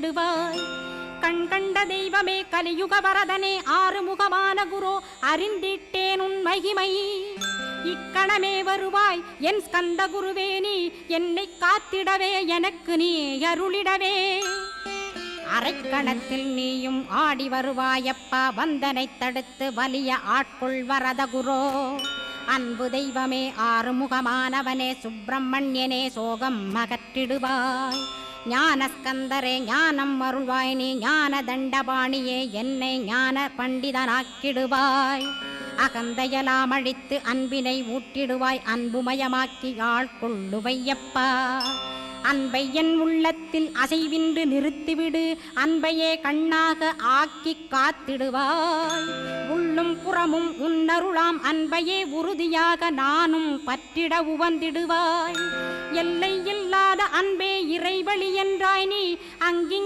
காத்திடுவாய். கண் கண்ட தெய்வமே கலியுக வரதனே ஆறுமுகமான குரு அறிந்திட்டேன் உன் மகிமை. இக்கணமே வருவாய் என் ஸ்கந்த குருவே, நீ என்னை காத்திடவே எனக்கு நீ அருளிடவே. அரைக்கணத்தில் நீயும் ஆடி வருவாயப்பா, வந்தனை தடுத்து வலிய ஆட்கொள் வரத குரோ. அன்பு தெய்வமே ஆறுமுகமானவனே சுப்பிரமணியனே சோகம் அகற்றிடுவாய். ஞானஸ்கந்தரே ஞானம் அருள்வாய், நீ ஞான தண்டபாணியே என்னை ஞான பண்டிதனாக்கிடுவாய். அகந்தையலாம் அழித்து அன்பினை ஊட்டிடுவாய், அன்புமயமாக்கி ஆள்கொள்ளுவையப்பா. அன்பை என் உள்ளத்தில் அசைவின்று நிறுத்திவிடு, அன்பையே கண்ணாக ஆக்கி காத்திடுவாய். உள்ளும் புறமும் உன்னருளாம் அன்பையே உறுதியாக நானும் பற்றிட உவந்திடுவாய். எல்லை இல்லாத அன்பே இறைவழி என்றாய் நீ, அங்கிங்